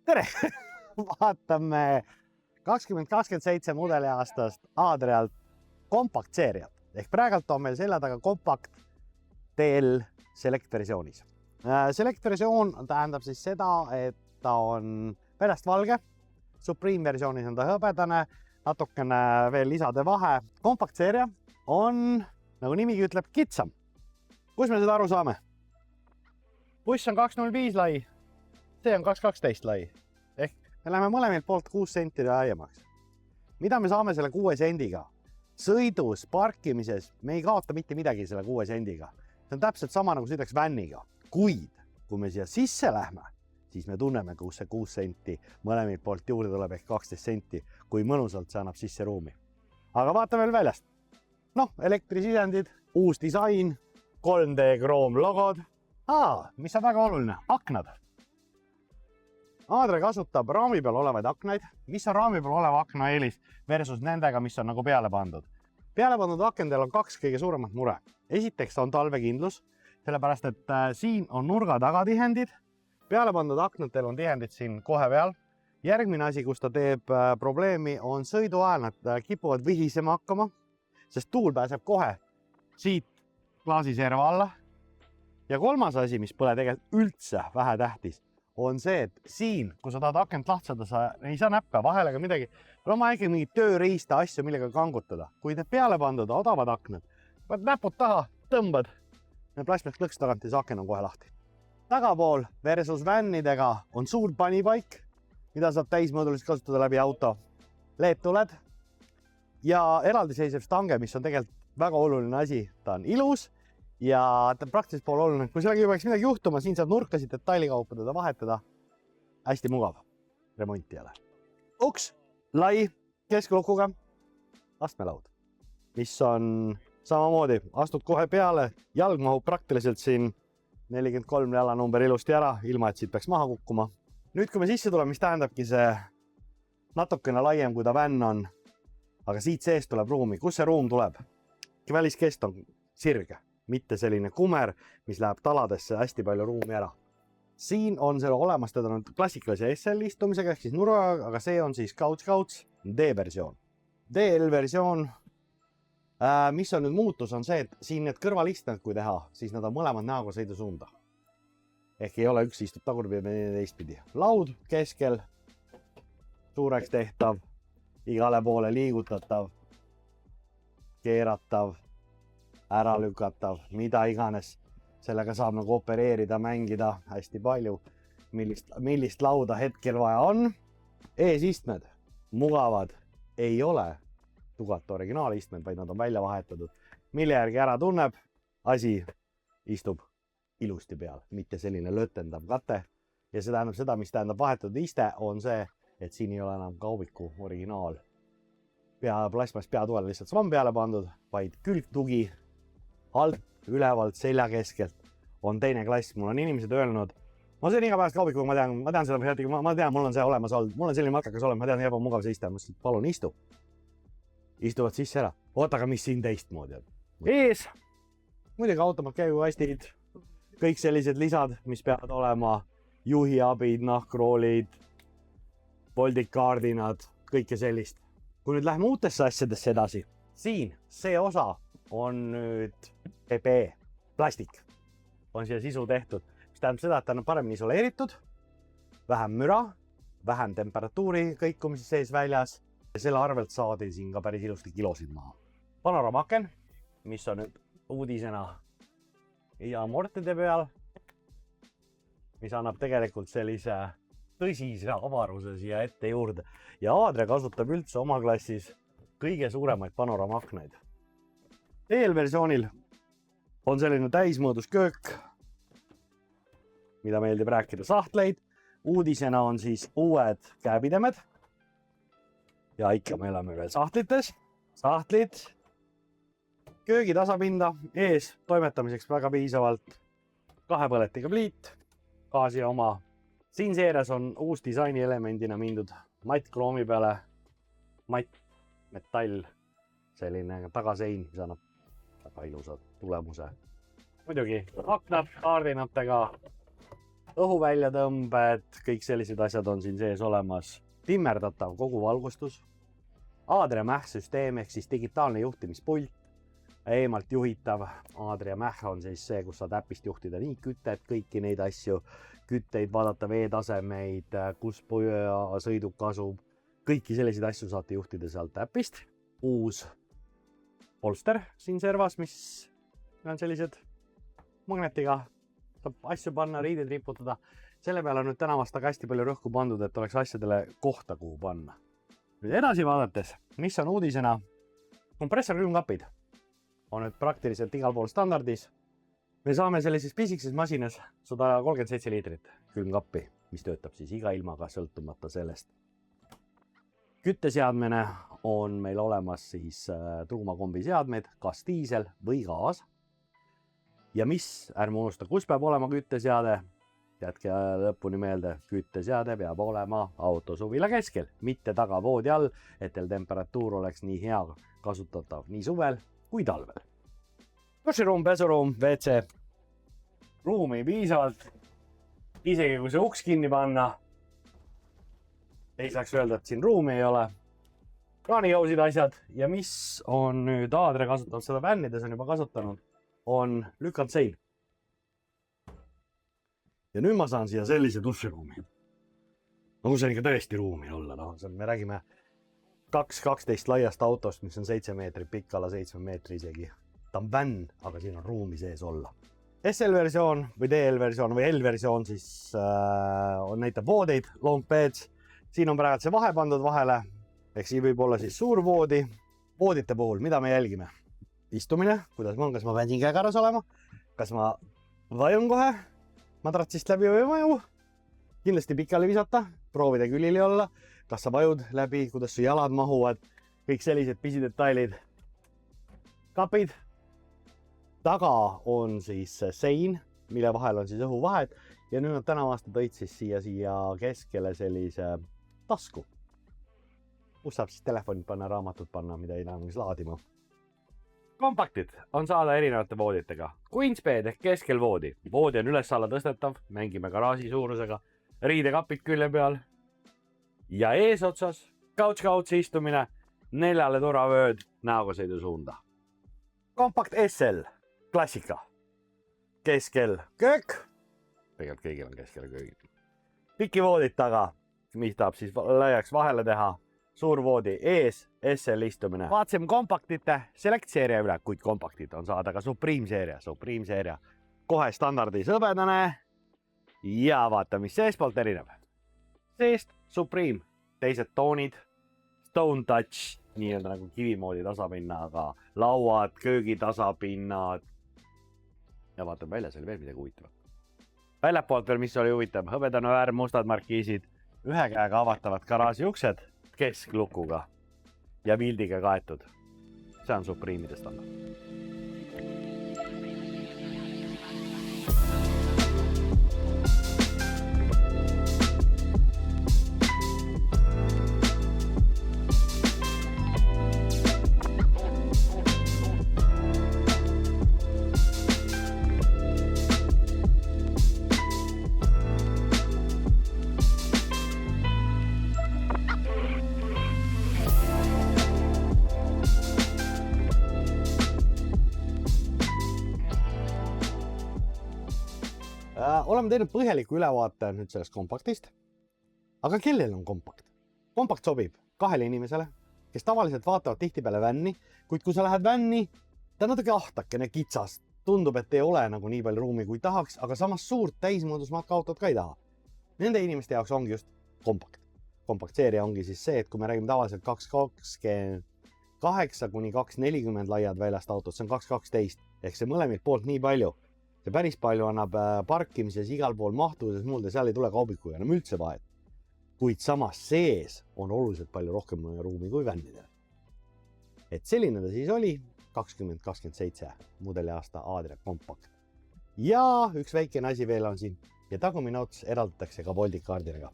tere! Vaatame 2027 mudeliaastast Adrialt kompakt-seeriat. Ehk praegult on meil selja taga kompakt TL Select versioonis. Select versioon tähendab siis seda, et ta on väljast valge. Supreme versioonis on ta hõbedane, natukene veel lisade vahe. Kompakt-seeria on, nagu nimigi ütleb, kitsam. Kus me seda aru saame? Buss on 2.05 lai, see on 2.12 lai. Ehk me läheme mõlemilt poolt 6 senti laiemaks. Mida me saame selle 6 sendiga? Sõidus, parkimises me ei kaota mitte midagi selle 6 sendiga. See on täpselt sama nagu sõidaks vänniga. Kuid, kui me siia sisse lähme, siis me tunneme, kus see 6 senti mõlemilt poolt juurde tuleb ehk 12 senti, kui mõnusalt see annab sisse ruumi. Aga vaatame veel väljast. Noh, elektrisisendid, uus disain, 3D kroom logod. Mis on väga oluline, aknad. Adria kasutab raami peal olevaid aknaid. Mis on raami peal oleva akna eelis versus nendega, mis on nagu peale pandud? Peale pandud akendel on 2 kõige suuremat mure. Esiteks on talvekindlus, sellepärast et siin on nurga tagatihendid. Peale pandud aknatel on tihendid siin kohe peal. Järgmine asi, kus ta teeb probleemi, on sõidu ajal. Nad kipuvad vihisema hakkama, sest tuul pääseb kohe siit klaasiserva alla. Ja kolmas asi, mis pole tegelikult üldse vähe tähtis, on see, et siin, kui sa tahad akent lahtsada, sa ei saa näppa vahele ega midagi. On ikkagi mingit tööriista asju, millega kangutada. Kui need peale pandud odavad aknad, võid näpud taha, tõmbad. Need plastmaks lõks tagant ja see aken on kohe lahti. Tagapool versus vännidega on suur panipaik, mida saab täismõõdulist kasutada läbi auto. LED-tuled ja eraldiseisev stange, mis on tegelikult väga oluline asi. Ta on ilus. Ja ta on praktiliselt pool oluline. Kui sellega juba peaks midagi juhtuma, siin saab nurkasid detailikaupa teda vahetada. Hästi mugav remontijale. Uks, lai, kesklukuga, astmelaud, mis on samamoodi. Astud kohe peale, jalg mahub praktiliselt siin 43 jalanumber ilusti ära, ilma et siit peaks maha kukkuma. Nüüd, kui me sisse tuleme, mis tähendabki see natukene laiem, kui ta vänn on, aga siit seest tuleb ruumi. Kus see ruum tuleb? Väliskest on sirge. Mitte selline kumer, mis läheb taladesse hästi palju ruumi ära. Siin on selle olemas, teda on klassikalise SL istumisega, ehk siis nurga, aga see on siis couch D-versioon. DL-versioon, mis on nüüd muutus, on see, et siin need kõrvalistmed, kui teha, siis nad on mõlemad näoga sõidusuunda. Ehk ei ole üks istub tagurpidi ja teistpidi. Laud keskel, suureks tehtav, igale poole liigutatav, keeratav, ära lükatav, mida iganes. Sellega saab nagu opereerida, mängida hästi palju, millist lauda hetkel vaja on. Eesistmed, mugavad, ei ole Ducato originaalistmed, vaid nad on välja vahetatud. Mille järgi ära tunneb, asi istub ilusti peal, mitte selline lötendav kate. Ja see tähendab seda, mis tähendab vahetatud iste, on see, et siin ei ole enam kaubiku originaal. Plasmast peatuele lihtsalt svamm peale pandud, vaid külgtugi alt, ülevalt, selja keskelt on teine klass. Mul on inimesed öelnud, ma söön iga päevast kaubikuga, ma tean seda, ma tean, mul on see olemas olnud, mul on selline matkakas olemas, ma tean, jääb mugav seista. Ma ütlesin, palun istu. Istuvad sisse ära. Oota, aga mis siin teistmoodi on? Ees, muidugi automaat käigukastid, kõik sellised lisad, mis peavad olema, juhiabid, nahkroolid, voldikaardinad, kõike sellist. Kui nüüd läheme uutesse asjadesse edasi, siin see osa on nüüd PPE, plastik, on siia sisu tehtud, mis tähendab seda, et ta on paremini isoleeritud, vähem müra, vähem temperatuuri kõikumise sees väljas ja selle arvelt saadi siin ka päris ilusti kilosid maha. Panoramaken, mis on nüüd uudisena amortide peal, mis annab tegelikult sellise tõsise avaruse siia ette juurde ja Adria kasutab üldse oma klassis kõige suuremaid panoramakneid. DL-versioonil on selline täismõõdus köök, mida meeldib rääkida sahtleid. Uudisena on siis uued käepidemed. Ja ikka me oleme veel sahtlites. Sahtlid, köögi tasapinda, ees toimetamiseks väga piisavalt 2 põletiga pliit, gaasi oma. Siin seeres on uus disaini elemendina mindud matt kroomi peale, matt metall, selline tagasein, mis annab väga ilusa tulemuse. Muidugi aknad kaardinatega, õhuväljatõmbed, kõik sellised asjad on siin sees olemas. Timmerdatav kogu valgustus. Adria Mäh süsteem ehk siis digitaalne juhtimispult, eemalt juhitav. Adria Mäh on siis see, kus saad äpist juhtida nii kütet, kõiki neid asju, kütteid, vaadata veetasemeid, kus sõiduk asub. Kõiki selliseid asju saate juhtida sealt äpist. Uus polster siin servas, mis on sellised magnetiga, saab asju panna, riided riputada. Selle peale on nüüd tänavast aga hästi palju rõhku pandud, et oleks asjadele kohta, kuhu panna. Nüüd edasi vaadates, mis on uudisena, kompressorkülmkapid on nüüd praktiliselt igal pool standardis. Me saame sellises pisikeses masinas 137 liitrit külmkappi, mis töötab siis iga ilmaga sõltumata sellest. Kütteseadmene on meil olemas siis tuumakombi seadmed, kas diisel või gaas. Ja mis, ärme unusta, kus peab olema kütteseade? Jätke lõpuni meelde, kütteseade peab olema autosuvila keskel, mitte taga voodi all, et teil temperatuur oleks nii hea kasutatav nii suvel kui talvel. Duširuum, pesuruum, WC. Ruumi piisavalt, isegi kui see uks kinni panna. Ei saaks öelda, et siin ruumi ei ole. Kraanikausid asjad ja mis on nüüd Adria kasutanud, seda vännides on juba kasutanud, on lükanud sein. Ja nüüd ma saan siia sellise duširuumi. No kui see on ikka tõesti ruumi olla, me räägime 2.12 laiast autost, mis on 7 meetrit pikk, alla 7 meetri isegi. Ta on vänn, aga siin on ruumi sees olla. SL-versioon või DL-versioon või L-versioon siis näitab voodeid, long beds. Siin on praegu see vahe pandud vahele, ehk siin võib olla siis suur voodi. Voodite puhul, mida me jälgime? Istumine, kuidas ma on, kas ma pean siin käekäras olema, kas ma vajun kohe madratsist läbi või vaju. Kindlasti pikali visata, proovida külili olla, kas sa vajud läbi, kuidas su jalad mahuvad, kõik sellised pisidetailid. Kapid. Taga on siis sein, mille vahel on siis õhuvahed ja nüüd nad tänavu aasta tõid siis siia keskele sellise tasku, kus saab siis telefonid panna, raamatud panna, mida ei näe laadima. Kompaktid on saada erinevate vooditega. Queensbed ehk keskelvoodi. Voodi on üles-alla tõstetav, mängime garaaži suurusega, riidekapid külje peal ja eesotsas couch istumine, 4 turvavööd näoga sõidu suunda. Kompakt SL, klassika. Keskel köök. Tegelikult kõigil on keskel köögid. Piki voodid taga, mis tahab siis laiaks vahele teha. Suur voodi ees, SL istumine. Vaatasime kompaktite Select-seeria üle, kuid kompaktid on saada ka Supreme-seeria. Kohe standardis hõbedane ja vaata, mis seespoolt erineb. Seest Supreme, teised toonid, Stone Touch, nii-öelda nagu kivimoodi tasapinnaga, lauad, köögi tasapinnad. Ja vaatame väljas oli veel midagi huvitavat. Väljapoolt veel, mis oli huvitav, hõbedane väär, mustad markiisid, ühe käega avatavad garaaži uksed, kesklukuga ja pildiga kaetud. See on Supreme'ide standard. Oleme teinud põhjaliku ülevaate nüüd sellest kompaktist. Aga kellel on kompakt? Kompakt sobib 2 inimesele, kes tavaliselt vaatavad tihtipeale vänni, kuid kui sa lähed vänni, ta on natuke ahtakene kitsas. Tundub, et ei ole nagu nii palju ruumi kui tahaks, aga samas suurt täismõõdus matkaautot ka ei taha. Nende inimeste jaoks ongi just kompakt. Kompaktseeria ongi siis see, et kui me räägime tavaliselt 2.28 kuni 2.40 laiad väljast autot, see on 2.12 ehk see mõlemilt poolt nii palju. See päris palju annab parkimises igal pool mahtuvuses muud ja seal ei tule kaubikuga enam üldse vahet. Kuid samas sees on oluliselt palju rohkem ruumi kui vännidel. Et selline ta siis oli 2027 mudeli aasta Adria kompakt. Ja üks väikene asi veel on siin ja tagumine ots eraldatakse ka Bolti kaardidega.